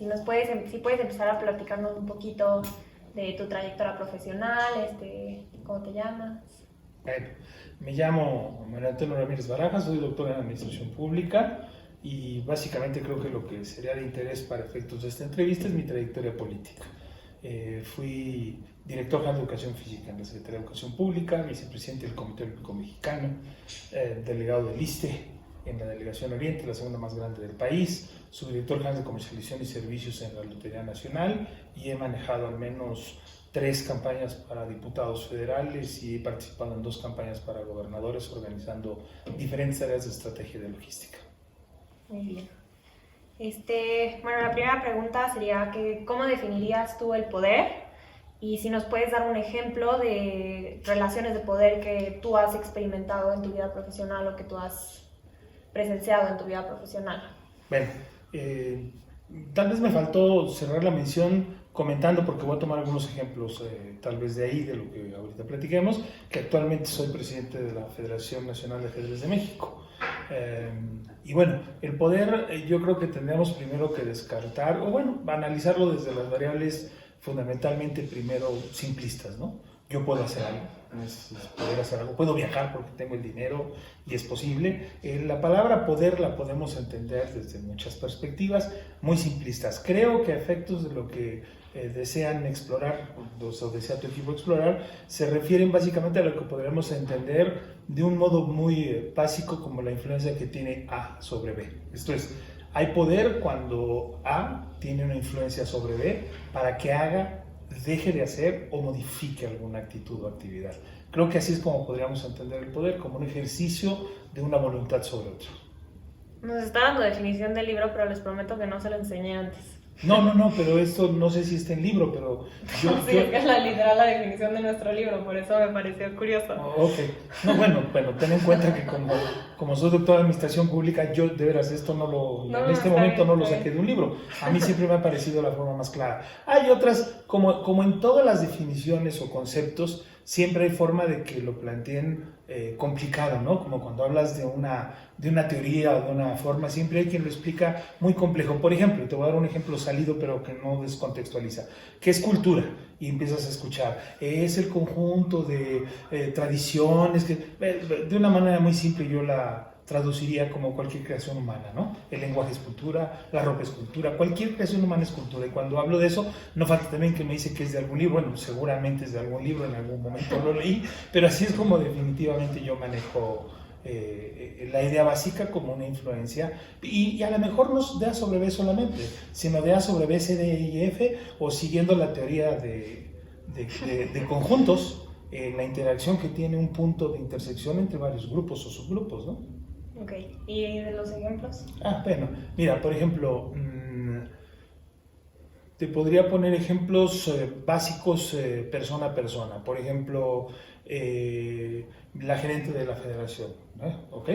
si puedes empezar a platicarnos un poquito de tu trayectoria profesional, ¿cómo te llamas? Bueno, me llamo Manuel Antonio Ramírez Barajas, soy doctor en Administración Pública y básicamente creo que lo que sería de interés para efectos de esta entrevista es mi trayectoria política. Fui director general de Educación Física en la Secretaría de Educación Pública, vicepresidente del Comité Olímpico Mexicano, delegado del ISSSTE en la Delegación Oriente, la segunda más grande del país, subdirector general de Comercialización y Servicios en la Lotería Nacional y he manejado al menos 3 campañas para diputados federales y he participado en 2 campañas para gobernadores organizando diferentes áreas de estrategia de logística. Muy bien. Bueno, la primera pregunta sería que ¿cómo definirías tú el poder? Y si nos puedes dar un ejemplo de relaciones de poder que tú has experimentado en tu vida profesional o que tú has presenciado en tu vida profesional. Bueno, tal vez me faltó cerrar la mención comentando, porque voy a tomar algunos ejemplos tal vez de ahí, de lo que ahorita platiquemos, que actualmente soy presidente de la Federación Nacional de Ajedrez de México. Y bueno, el poder yo creo que tendríamos primero que descartar, o bueno, analizarlo desde las variables fundamentalmente primero simplistas, ¿no? Yo puedo hacer algo, poder hacer algo, puedo viajar porque tengo el dinero y es posible. La palabra poder la podemos entender desde muchas perspectivas muy simplistas. Creo que a efectos de lo que desean explorar, o desea tu equipo explorar, se refieren básicamente a lo que podríamos entender de un modo muy básico como la influencia que tiene A sobre B. Esto es, hay poder cuando A tiene una influencia sobre B para que haga, deje de hacer o modifique alguna actitud o actividad. Creo que así es como podríamos entender el poder, como un ejercicio de una voluntad sobre otra. Nos está dando definición del libro, pero les prometo que no se lo enseñé antes. No, pero esto no sé si está en libro, pero sí, es que es literal la definición de nuestro libro, por eso me pareció curioso. Ok, no, bueno, ten en cuenta que como soy doctor de Administración Pública, yo de veras esto en este momento no lo saqué de un libro. A mí siempre me ha parecido la forma más clara. Hay otras, como en todas las definiciones o conceptos, siempre hay forma de que lo planteen complicado, ¿no? Como cuando hablas de una teoría o de una forma, siempre hay quien lo explica muy complejo. Por ejemplo, te voy a dar un ejemplo salido, pero que no descontextualiza. ¿Qué es cultura? Y empiezas a escuchar. Es el conjunto de tradiciones, que de una manera muy simple yo la traduciría como cualquier creación humana, ¿no? El lenguaje es cultura, la ropa es cultura, cualquier creación humana es cultura. Y cuando hablo de eso, no falta también que me dice que es de algún libro. Bueno, seguramente es de algún libro, en algún momento lo leí, pero así es como definitivamente yo manejo la idea básica como una influencia. Y a lo mejor no de A sobre B solamente, sino de A sobre B, C, D, I, F, o siguiendo la teoría de conjuntos, la interacción que tiene un punto de intersección entre varios grupos o subgrupos, ¿no? Ok, ¿y de los ejemplos? Bueno, mira, por ejemplo, te podría poner ejemplos básicos persona a persona. Por ejemplo, la gerente de la federación, ¿ok?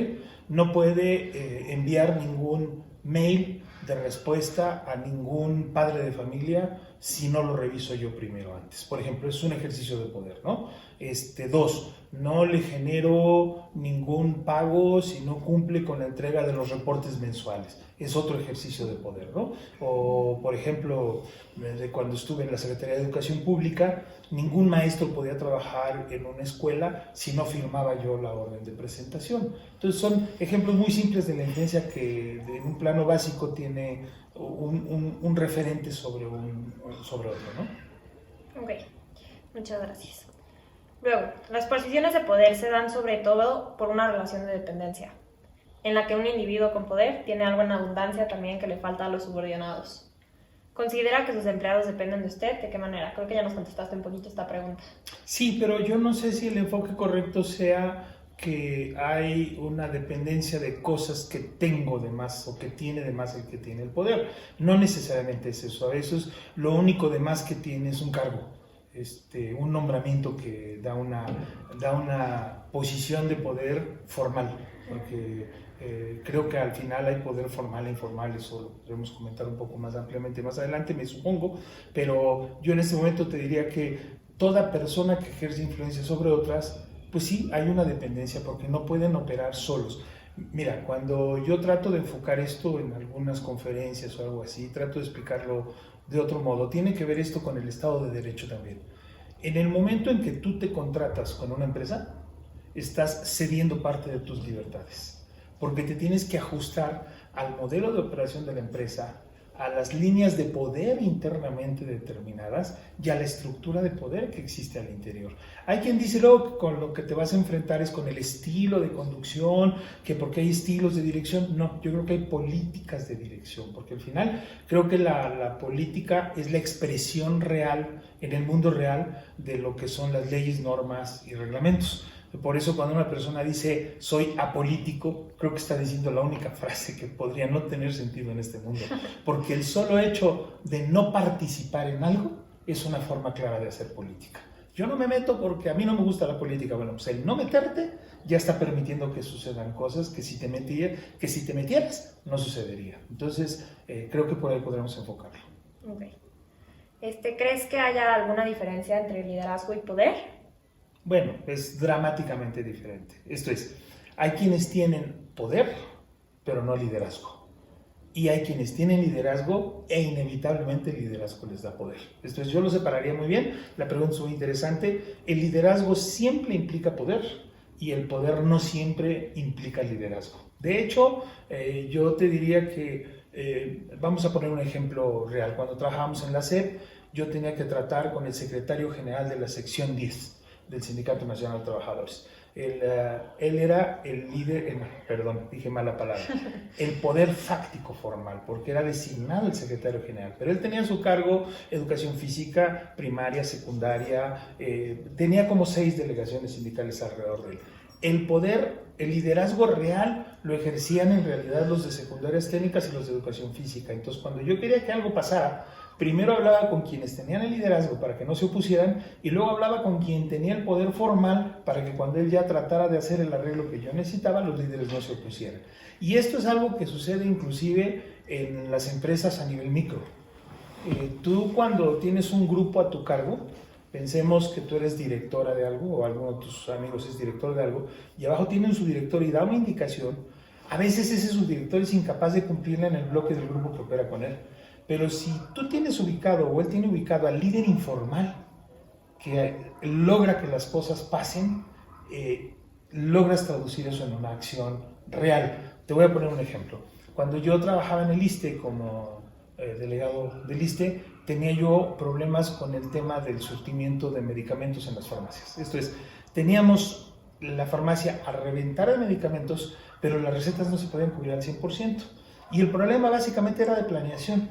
No puede enviar ningún mail de respuesta a ningún padre de familia si no lo reviso yo primero antes. Por ejemplo, es un ejercicio de poder, ¿no? 2, no le genero ningún pago si no cumple con la entrega de los reportes mensuales. Es otro ejercicio de poder, ¿no? O, por ejemplo, de cuando estuve en la Secretaría de Educación Pública, ningún maestro podía trabajar en una escuela si no firmaba yo la orden de presentación. Entonces son ejemplos muy simples de la influencia que en un plano básico tiene un referente sobre otro, ¿no? Ok, muchas gracias. Luego, las posiciones de poder se dan sobre todo por una relación de dependencia, en la que un individuo con poder tiene algo en abundancia también que le falta a los subordinados. ¿Considera que sus empleados dependen de usted? ¿De qué manera? Creo que ya nos contestaste un poquito esta pregunta. Sí, pero yo no sé si el enfoque correcto sea que hay una dependencia de cosas que tengo de más o que tiene de más el que tiene el poder. No necesariamente es eso. A veces lo único de más que tiene es un cargo, un nombramiento que da una posición de poder formal, porque creo que al final hay poder formal e informal, eso lo podremos comentar un poco más ampliamente más adelante, me supongo, pero yo en este momento te diría que toda persona que ejerce influencia sobre otras, pues sí, hay una dependencia porque no pueden operar solos. Mira, cuando yo trato de enfocar esto en algunas conferencias o algo así, trato de explicarlo de otro modo. Tiene que ver esto con el Estado de Derecho también. En el momento en que tú te contratas con una empresa, estás cediendo parte de tus libertades, porque te tienes que ajustar al modelo de operación de la empresa, a las líneas de poder internamente determinadas y a la estructura de poder que existe al interior. Hay quien dice luego que con lo que te vas a enfrentar es con el estilo de conducción, que porque hay estilos de dirección. No, yo creo que hay políticas de dirección, porque al final creo que la política es la expresión real, en el mundo real, de lo que son las leyes, normas y reglamentos. Por eso cuando una persona dice soy apolítico, creo que está diciendo la única frase que podría no tener sentido en este mundo, porque el solo hecho de no participar en algo es una forma clara de hacer política. Yo no me meto porque a mí no me gusta la política. Bueno, pues el no meterte ya está permitiendo que sucedan cosas que si te metieras no sucedería. Entonces creo que por ahí podremos enfocarlo. Okay. ¿Crees que haya alguna diferencia entre liderazgo y poder? Bueno, es dramáticamente diferente. Esto es, hay quienes tienen poder, pero no liderazgo. Y hay quienes tienen liderazgo e inevitablemente el liderazgo les da poder. Esto es, yo lo separaría muy bien. La pregunta es muy interesante. El liderazgo siempre implica poder y el poder no siempre implica liderazgo. De hecho, yo te diría que, vamos a poner un ejemplo real. Cuando trabajábamos en la SEP, yo tenía que tratar con el secretario general de la sección 10 del Sindicato Nacional de Trabajadores. Él era el líder, perdón, dije mala palabra, el poder fáctico formal, porque era designado el secretario general, pero él tenía a su cargo educación física, primaria, secundaria, tenía como 6 delegaciones sindicales alrededor de él. El poder, el liderazgo real lo ejercían en realidad los de secundarias técnicas y los de educación física. Entonces, cuando yo quería que algo pasara, primero hablaba con quienes tenían el liderazgo para que no se opusieran y luego hablaba con quien tenía el poder formal para que cuando él ya tratara de hacer el arreglo que yo necesitaba, los líderes no se opusieran. Y esto es algo que sucede inclusive en las empresas a nivel micro. Tú cuando tienes un grupo a tu cargo, pensemos que tú eres directora de algo o alguno de tus amigos es director de algo y abajo tienen su director y da una indicación, a veces ese subdirector es incapaz de cumplirla en el bloque del grupo que opera con él. Pero si tú tienes ubicado o él tiene ubicado al líder informal que logra que las cosas pasen, logras traducir eso en una acción real. Te voy a poner un ejemplo. Cuando yo trabajaba en el ISSSTE como delegado del ISSSTE, tenía yo problemas con el tema del surtimiento de medicamentos en las farmacias. Esto es, teníamos la farmacia a reventar de medicamentos, pero las recetas no se podían cubrir al 100%. Y el problema básicamente era de planeación,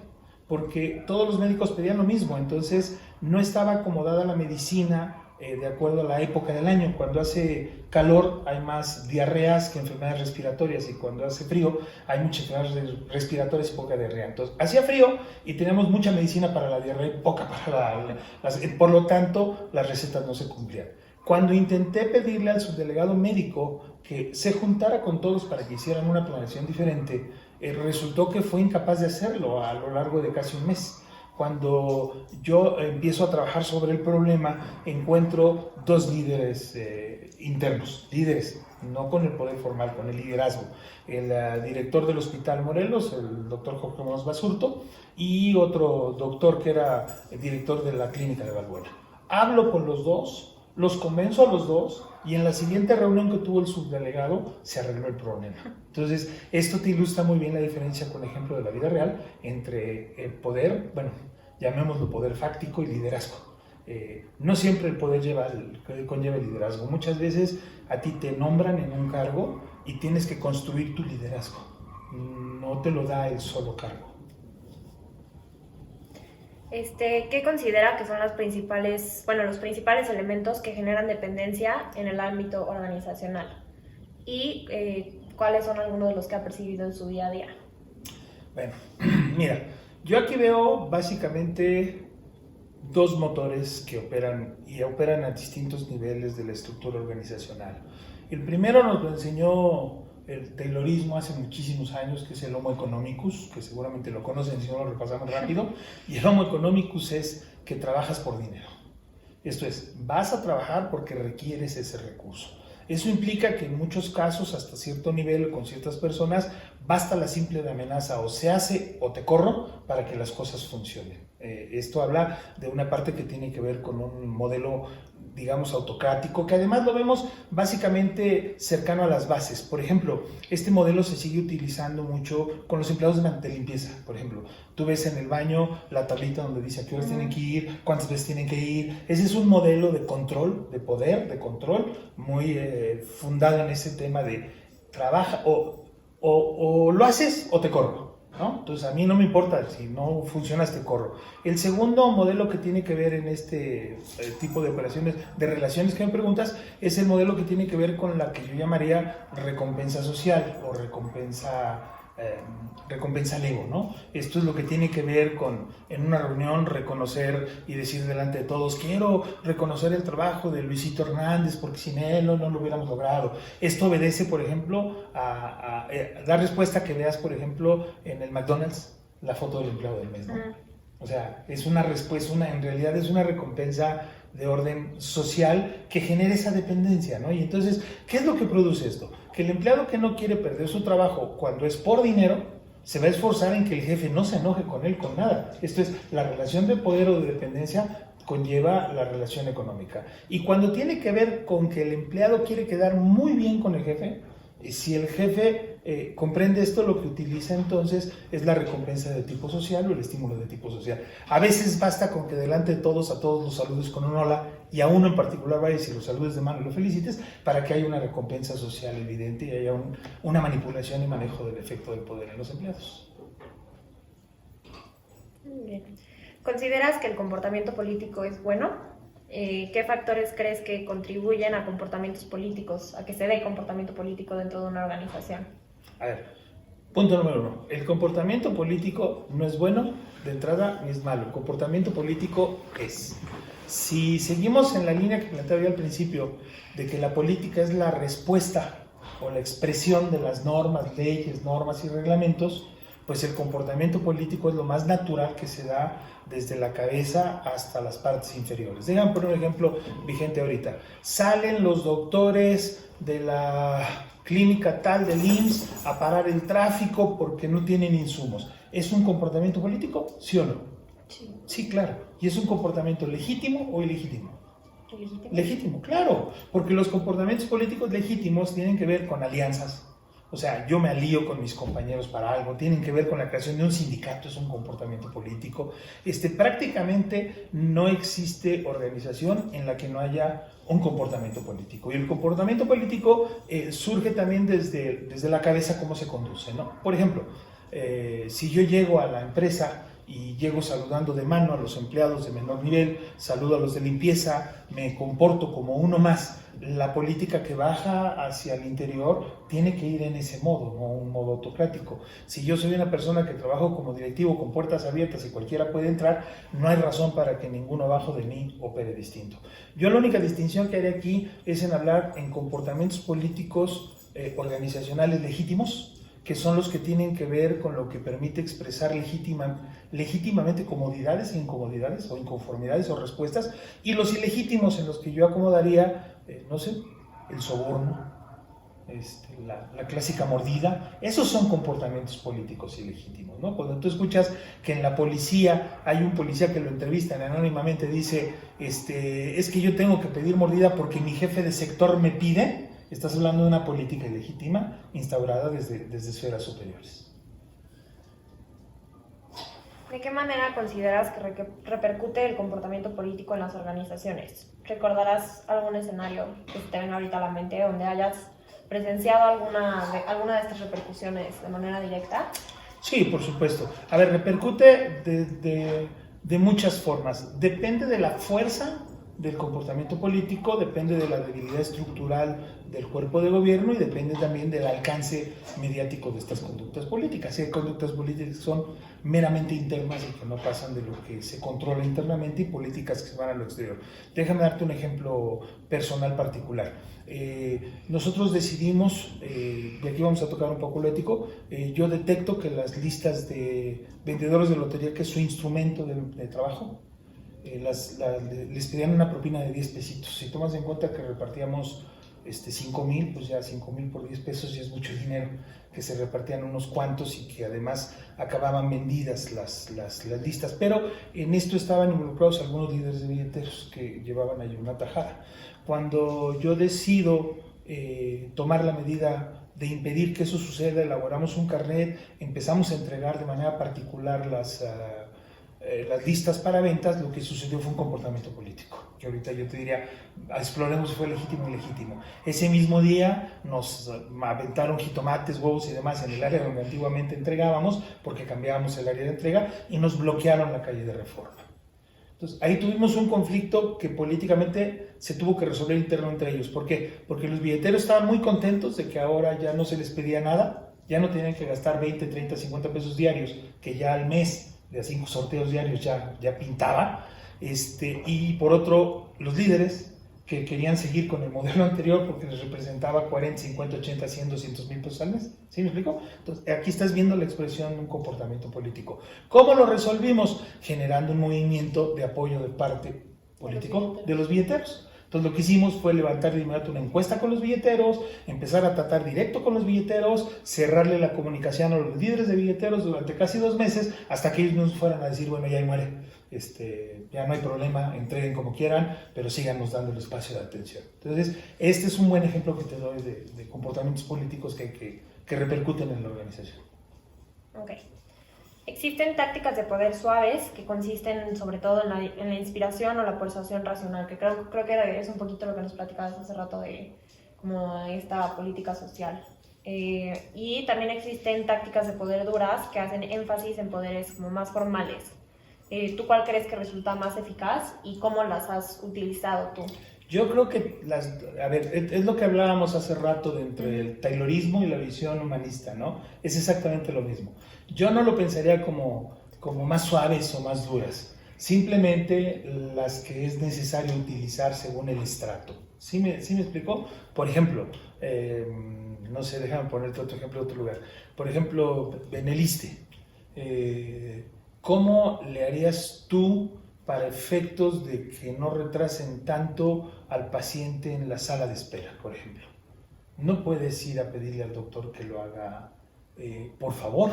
porque todos los médicos pedían lo mismo, entonces no estaba acomodada la medicina de acuerdo a la época del año. Cuando hace calor hay más diarreas que enfermedades respiratorias y cuando hace frío hay muchas enfermedades respiratorias y poca diarrea. Entonces hacía frío y teníamos mucha medicina para la diarrea y poca para por lo tanto las recetas no se cumplían. Cuando intenté pedirle al subdelegado médico que se juntara con todos para que hicieran una planeación diferente, resultó que fue incapaz de hacerlo a lo largo de casi un mes. Cuando yo empiezo a trabajar sobre el problema, encuentro 2 líderes internos, líderes, no con el poder formal, con el liderazgo. El director del Hospital Morelos, el doctor Jorge Muñoz Basurto, y otro doctor que era el director de la clínica de Balbuena. Hablo con los 2, los convenzo a los 2 y en la siguiente reunión que tuvo el subdelegado se arregló el problema. Entonces, esto te ilustra muy bien la diferencia, por ejemplo, de la vida real entre el poder, bueno, llamémoslo poder fáctico y liderazgo. No siempre el poder conlleva el liderazgo. Muchas veces a ti te nombran en un cargo y tienes que construir tu liderazgo. No te lo da el solo cargo. ¿Qué considera que son los principales elementos que generan dependencia en el ámbito organizacional? ¿Y cuáles son algunos de los que ha percibido en su día a día? Bueno, mira, yo aquí veo básicamente 2 motores que operan a distintos niveles de la estructura organizacional. El primero nos lo enseñó el Taylorismo hace muchísimos años, que es el Homo economicus, que seguramente lo conocen si no lo repasamos rápido, y el Homo economicus es que trabajas por dinero. Esto es, vas a trabajar porque requieres ese recurso. Eso implica que en muchos casos, hasta cierto nivel, con ciertas personas, basta la simple de amenaza, o se hace o te corro para que las cosas funcionen. Esto habla de una parte que tiene que ver con un modelo, digamos, autocrático, que además lo vemos básicamente cercano a las bases. Por ejemplo, este modelo se sigue utilizando mucho con los empleados de limpieza. Por ejemplo, tú ves en el baño la tablita donde dice a qué horas tienen que ir, cuántas veces tienen que ir. Ese es un modelo de control, de poder, de control, muy fundado en ese tema de trabaja o lo haces o te corro, ¿no? Entonces a mí no me importa, si no funcionas te corro. El segundo modelo que tiene que ver en este tipo de operaciones, de relaciones que me preguntas, es el modelo que tiene que ver con la que yo llamaría recompensa social o recompensa al ego, ¿no? Esto es lo que tiene que ver con, en una reunión, reconocer y decir delante de todos, quiero reconocer el trabajo de Luisito Hernández porque sin él no lo hubiéramos logrado. Esto obedece, por ejemplo, a dar respuesta que veas, por ejemplo, en el McDonald's, la foto del empleado del mes, ¿no? O sea, es una respuesta, en realidad es una recompensa de orden social que genera esa dependencia, ¿no? Y entonces, ¿qué es lo que produce esto? Que el empleado que no quiere perder su trabajo cuando es por dinero, se va a esforzar en que el jefe no se enoje con él con nada. Esto es, la relación de poder o de dependencia conlleva la relación económica. Y cuando tiene que ver con que el empleado quiere quedar muy bien con el jefe, si el jefe comprende esto, lo que utiliza entonces es la recompensa de tipo social o el estímulo de tipo social. A veces basta con que delante de todos, a todos los saludes con un hola y a uno en particular vayas y los saludes de mano y lo felicites para que haya una recompensa social evidente y haya una manipulación y manejo del efecto del poder en los empleados. Bien. ¿Consideras que el comportamiento político es bueno? ¿Qué factores crees que contribuyen a comportamientos políticos, a que se dé comportamiento político dentro de una organización? A ver, punto número 1. El comportamiento político no es bueno de entrada ni es malo. El comportamiento político es. Si seguimos en la línea que planteaba yo al principio, de que la política es la respuesta o la expresión de las normas, leyes, normas y reglamentos, pues el comportamiento político es lo más natural que se da desde la cabeza hasta las partes inferiores. Déjame poner un ejemplo vigente ahorita. Salen los doctores de la clínica tal del IMSS a parar el tráfico porque no tienen insumos. ¿Es un comportamiento político? ¿Sí o no? Sí. Sí, claro. ¿Y es un comportamiento legítimo o ilegítimo? ¿Legítimo? Legítimo, claro. Porque los comportamientos políticos legítimos tienen que ver con alianzas. O sea, yo me alío con mis compañeros para algo, tienen que ver con la creación de un sindicato, es un comportamiento político. Prácticamente no existe organización en la que no haya un comportamiento político. Y el comportamiento político surge también desde la cabeza, cómo se conduce, ¿no? Por ejemplo, si yo llego a la empresa y llego saludando de mano a los empleados de menor nivel, saludo a los de limpieza, me comporto como uno más. La política que baja hacia el interior tiene que ir en ese modo, no un modo autocrático. Si yo soy una persona que trabajo como directivo con puertas abiertas y cualquiera puede entrar, no hay razón para que ninguno abajo de mí opere distinto. Yo la única distinción que haré aquí es en hablar en comportamientos políticos organizacionales legítimos, que son los que tienen que ver con lo que permite expresar legítimamente comodidades e incomodidades o inconformidades o respuestas, y los ilegítimos en los que yo acomodaría, no sé, el soborno, la clásica mordida. Esos son comportamientos políticos ilegítimos, ¿no? Cuando tú escuchas que en la policía hay un policía que lo entrevistan anónimamente, dice, es que yo tengo que pedir mordida porque mi jefe de sector me pide. Estás hablando de una política ilegítima instaurada desde esferas superiores. ¿De qué manera consideras que repercute el comportamiento político en las organizaciones? ¿Recordarás algún escenario que te venga ahorita a la mente donde hayas presenciado alguna de estas repercusiones de manera directa? Sí, por supuesto. A ver, repercute de muchas formas. Depende de la fuerza del comportamiento político, depende de la debilidad estructural del cuerpo de gobierno y depende también del alcance mediático de estas conductas políticas. Hay conductas políticas que son meramente internas y que no pasan de lo que se controla internamente, y políticas que se van a lo exterior. Déjame darte un ejemplo personal particular. Nosotros decidimos, y aquí vamos a tocar un poco lo ético, yo detecto que las listas de vendedores de lotería, que es su instrumento de trabajo, les pedían una propina de 10 pesitos. Si tomas en cuenta que repartíamos 5,000, pues ya 5,000 por 10 pesos ya es mucho dinero, que se repartían unos cuantos y que además acababan vendidas las listas. Pero en esto estaban involucrados algunos líderes de billeteros que llevaban ahí una tajada. Cuando yo decido tomar la medida de impedir que eso suceda, elaboramos un carnet, empezamos a entregar de manera particular las listas para ventas. Lo que sucedió fue un comportamiento político, que ahorita yo te diría, exploremos si fue legítimo o ilegítimo. Ese mismo día nos aventaron jitomates, huevos y demás en el área donde antiguamente entregábamos, porque cambiábamos el área de entrega, y nos bloquearon la calle de Reforma. Entonces, ahí tuvimos un conflicto que políticamente se tuvo que resolver interno entre ellos. ¿Por qué? Porque los billeteros estaban muy contentos de que ahora ya no se les pedía nada, ya no tenían que gastar 20, 30, 50 pesos diarios, que ya al mes de 5 sorteos diarios ya pintaba. Y por otro, los líderes que querían seguir con el modelo anterior porque les representaba 40, 50, 80, 100, 200 mil pesos al mes. ¿Sí me explico? Entonces, aquí estás viendo la expresión de un comportamiento político. ¿Cómo lo resolvimos? Generando un movimiento de apoyo de parte político de los billeteros. Entonces, lo que hicimos fue levantar de inmediato una encuesta con los billeteros, empezar a tratar directo con los billeteros, cerrarle la comunicación a los líderes de billeteros durante casi 2 meses, hasta que ellos nos fueran a decir, bueno, ya ahí muere, ya no hay problema, entreguen como quieran, pero síganos dando el espacio de atención. Entonces, este es un buen ejemplo que te doy de comportamientos políticos que repercuten en la organización. Ok. Existen tácticas de poder suaves que consisten sobre todo en la inspiración o la persuasión racional, que creo que es un poquito lo que nos platicabas hace rato de como esta política social. Y también existen tácticas de poder duras que hacen énfasis en poderes como más formales. ¿Tú cuál crees que resulta más eficaz y cómo las has utilizado tú? Yo creo que, es lo que hablábamos hace rato de entre el taylorismo y la visión humanista, ¿no? Es exactamente lo mismo. Yo no lo pensaría como más suaves o más duras, simplemente las que es necesario utilizar según el estrato. ¿Sí me explicó? Por ejemplo, no sé, déjame ponerte otro ejemplo de otro lugar. Por ejemplo, Beneliste. ¿Cómo le harías tú para efectos de que no retrasen tanto al paciente en la sala de espera, por ejemplo? No puedes ir a pedirle al doctor que lo haga por favor.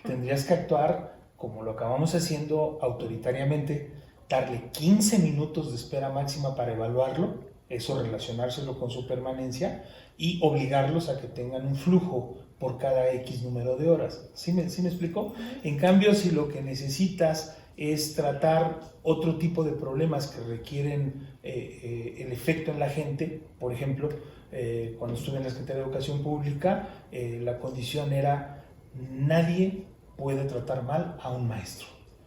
Tendrías que actuar como lo acabamos haciendo autoritariamente, darle 15 minutos de espera máxima para evaluarlo, eso relacionárselo con su permanencia, y obligarlos a que tengan un flujo por cada X número de horas. ¿Sí me explicó? En cambio, si lo que necesitas es tratar otro tipo de problemas que requieren el efecto en la gente, por ejemplo, cuando estuve en la Secretaría de Educación Pública, la condición era: nadie puede tratar mal a un maestro.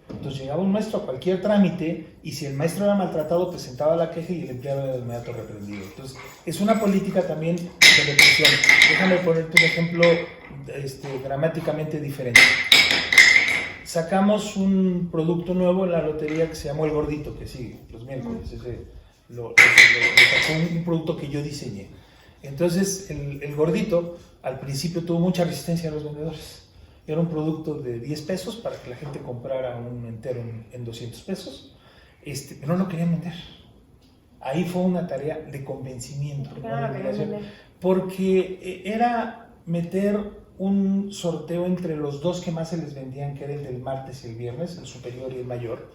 Entonces llegaba un maestro a cualquier trámite y si el maestro era maltratado presentaba la queja y el empleado era de inmediato reprendido. Entonces es una política también de represión. Déjame ponerte un ejemplo gramáticamente diferente. Sacamos un producto nuevo en la lotería que se llamó El Gordito, que sigue los miércoles. Lo sacó un producto que yo diseñé. Entonces el Gordito al principio tuvo mucha resistencia a los vendedores. Era un producto de 10 pesos para que la gente comprara un entero en 200 pesos, pero no lo querían vender. Ahí fue una tarea de convencimiento, porque era meter un sorteo entre los dos que más se les vendían, que era el del martes y el viernes, el superior y el mayor,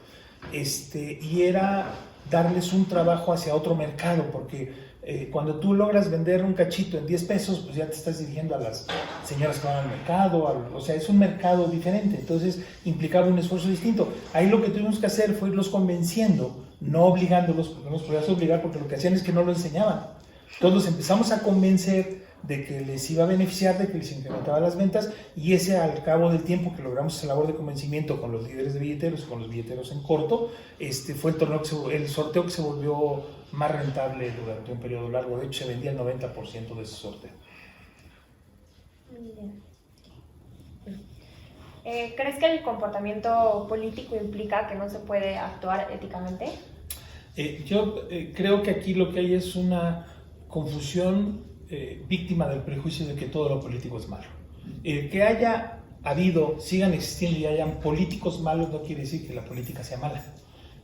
y era darles un trabajo hacia otro mercado, porque cuando tú logras vender un cachito en 10 pesos, pues ya te estás dirigiendo a las señoras que van al mercado, o sea, es un mercado diferente, entonces implicaba un esfuerzo distinto. Ahí lo que tuvimos que hacer fue irlos convenciendo, no obligándolos, porque no los podías obligar, porque lo que hacían es que no lo enseñaban. Entonces los empezamos a convencer de que les iba a beneficiar, de que les incrementaba las ventas, y ese, al cabo del tiempo que logramos esa labor de convencimiento con los líderes de billeteros, con los billeteros en corto, fue el sorteo que se volvió más rentable durante un periodo largo. De hecho, se vendía el 90% de ese sorteo. Muy bien. ¿Crees que el comportamiento político implica que no se puede actuar éticamente? Yo creo que aquí lo que hay es una confusión víctima del prejuicio de que todo lo político es malo. Que haya habido, sigan existiendo y hayan políticos malos no quiere decir que la política sea mala.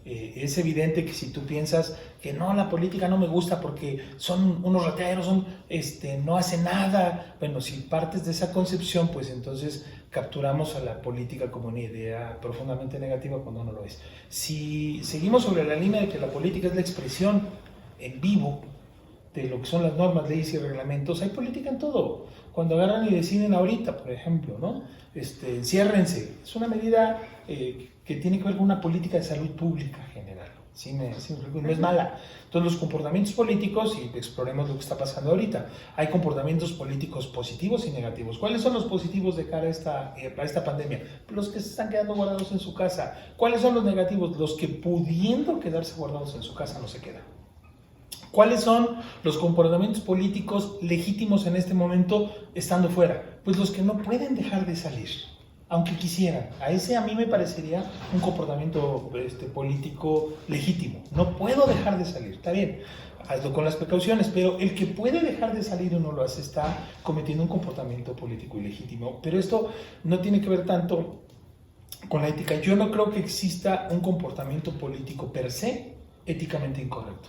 Es evidente que si tú piensas que no, la política no me gusta porque son unos rateros, no hacen nada, bueno, si partes de esa concepción, pues entonces capturamos a la política como una idea profundamente negativa cuando no lo es. Si seguimos sobre la línea de que la política es la expresión en vivo de lo que son las normas, leyes y reglamentos, hay política en todo. Cuando agarran y deciden ahorita, por ejemplo, ¿no? Enciérrense, es una medida que tiene que ver con una política de salud pública general, no es mala. Entonces los comportamientos políticos, y exploremos lo que está pasando ahorita, hay comportamientos políticos positivos y negativos. ¿Cuáles son los positivos de cara a esta pandemia? Los que se están quedando guardados en su casa. ¿Cuáles son los negativos? Los que pudiendo quedarse guardados en su casa no se quedan. ¿Cuáles son los comportamientos políticos legítimos en este momento estando fuera? Pues los que no pueden dejar de salir, aunque quisieran. A mí me parecería un comportamiento político legítimo. No puedo dejar de salir, está bien, hazlo con las precauciones, pero el que puede dejar de salir o no lo hace está cometiendo un comportamiento político ilegítimo. Pero esto no tiene que ver tanto con la ética. Yo no creo que exista un comportamiento político per se éticamente incorrecto.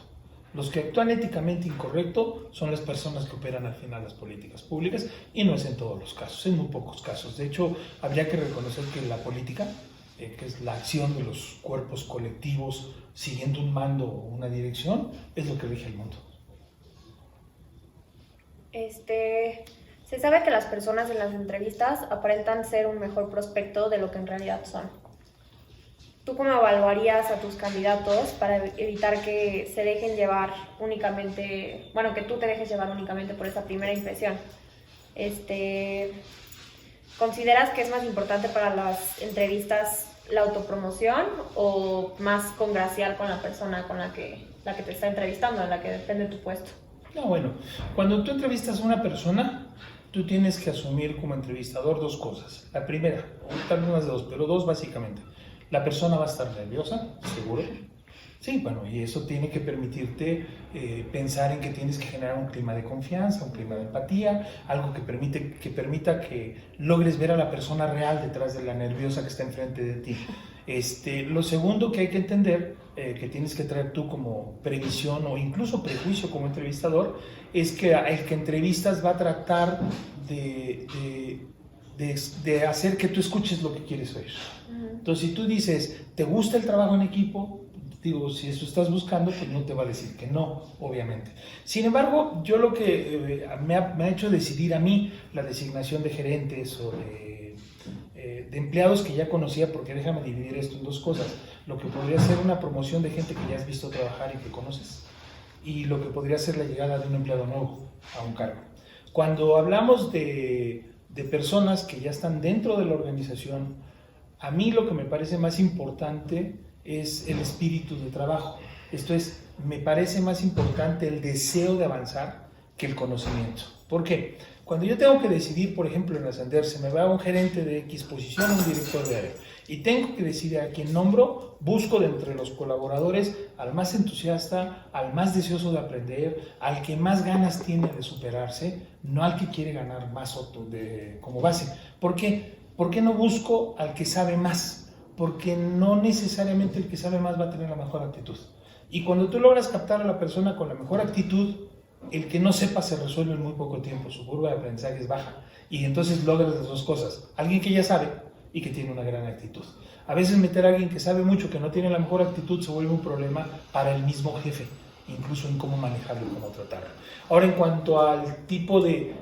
Los que actúan éticamente incorrecto son las personas que operan al final las políticas públicas, y no es en todos los casos, en muy pocos casos. De hecho, habría que reconocer que la política, que es la acción de los cuerpos colectivos siguiendo un mando o una dirección, es lo que rige el mundo. Se sabe que las personas en las entrevistas aparentan ser un mejor prospecto de lo que en realidad son. ¿Tú cómo evaluarías a tus candidatos para evitar que se dejen llevar únicamente, que tú te dejes llevar únicamente por esa primera impresión? ¿Consideras que es más importante para las entrevistas la autopromoción o más congraciar con la persona con la que te está entrevistando, en la que depende tu puesto? No, bueno, cuando tú entrevistas a una persona, tú tienes que asumir como entrevistador dos cosas. La primera, tal vez más de dos, pero dos básicamente. La persona va a estar nerviosa, seguro. Sí, bueno, y eso tiene que permitirte pensar en que tienes que generar un clima de confianza, un clima de empatía, algo que permita que logres ver a la persona real detrás de la nerviosa que está enfrente de ti. Lo segundo que hay que entender, que tienes que traer tú como previsión o incluso prejuicio como entrevistador, es que el que entrevistas va a tratar de hacer que tú escuches lo que quieres oír. Entonces, si tú dices, ¿te gusta el trabajo en equipo? Digo, si eso estás buscando, pues no te va a decir que no, obviamente. Sin embargo, yo lo que me ha hecho decidir a mí la designación de gerentes o de empleados que ya conocía, porque déjame dividir esto en dos cosas: lo que podría ser una promoción de gente que ya has visto trabajar y que conoces, y lo que podría ser la llegada de un empleado nuevo a un cargo. Cuando hablamos de personas que ya están dentro de la organización, a mí lo que me parece más importante es el espíritu de trabajo. Esto es, me parece más importante el deseo de avanzar que el conocimiento. ¿Por qué? Cuando yo tengo que decidir, por ejemplo, en ascender, se me va un gerente de X posición, un director de área, y tengo que decidir a quién nombro, busco de entre los colaboradores al más entusiasta, al más deseoso de aprender, al que más ganas tiene de superarse, no al que quiere ganar más como base. ¿Por qué? ¿Por qué no busco al que sabe más? Porque no necesariamente el que sabe más va a tener la mejor actitud. Y cuando tú logras captar a la persona con la mejor actitud, el que no sepa se resuelve en muy poco tiempo, su curva de aprendizaje es baja. Y entonces logras las dos cosas: alguien que ya sabe y que tiene una gran actitud. A veces meter a alguien que sabe mucho, que no tiene la mejor actitud, se vuelve un problema para el mismo jefe, incluso en cómo manejarlo y cómo tratarlo. Ahora, en cuanto al tipo de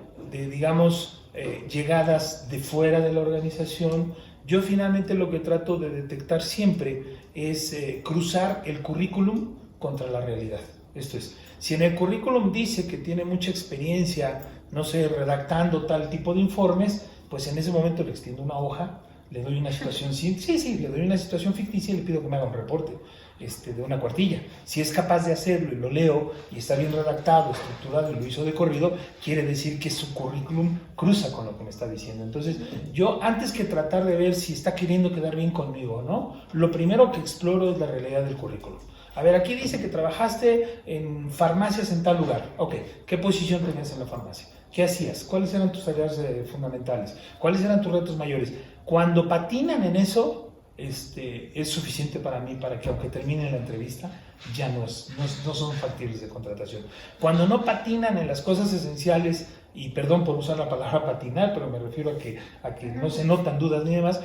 llegadas de fuera de la organización, yo finalmente lo que trato de detectar siempre es cruzar el currículum contra la realidad. Esto es, si en el currículum dice que tiene mucha experiencia, no sé, redactando tal tipo de informes, pues en ese momento le extiendo una hoja, le doy una situación, le doy una situación ficticia y le pido que me haga un reporte de una cuartilla. Si es capaz de hacerlo y lo leo y está bien redactado, estructurado y lo hizo de corrido, quiere decir que su currículum cruza con lo que me está diciendo. Entonces, yo antes que tratar de ver si está queriendo quedar bien conmigo o no, lo primero que exploro es la realidad del currículum. A ver, aquí dice que trabajaste en farmacias en tal lugar. Ok, ¿qué posición tenías en la farmacia? ¿Qué hacías? ¿Cuáles eran tus tareas fundamentales? ¿Cuáles eran tus retos mayores? Cuando patinan en eso, es suficiente para mí para que aunque termine la entrevista, ya no son factibles de contratación. Cuando no patinan en las cosas esenciales, y perdón por usar la palabra patinar, pero me refiero a que no se notan dudas ni demás,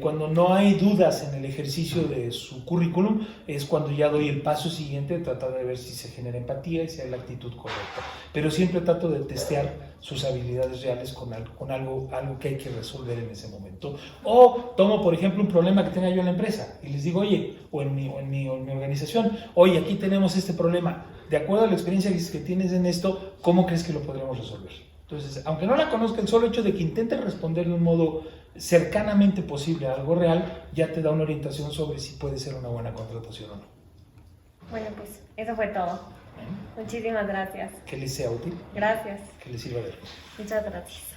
cuando no hay dudas en el ejercicio de su currículum, es cuando ya doy el paso siguiente, tratar de ver si se genera empatía y si hay la actitud correcta. Pero siempre trato de testear sus habilidades reales con algo que hay que resolver en ese momento. O tomo, por ejemplo, un problema que tenga yo en la empresa y les digo, oye, o en mi organización, oye, aquí tenemos este problema. De acuerdo a la experiencia que tienes en esto, ¿cómo crees que lo podremos resolver? Entonces, aunque no la conozca, el solo hecho de que intenten responder de un modo cercanamente posible a algo real, ya te da una orientación sobre si puede ser una buena contratación o no. Bueno, pues eso fue todo. Muchísimas gracias. Que les sea útil. Gracias. Que les sirva de algo. Muchas gracias.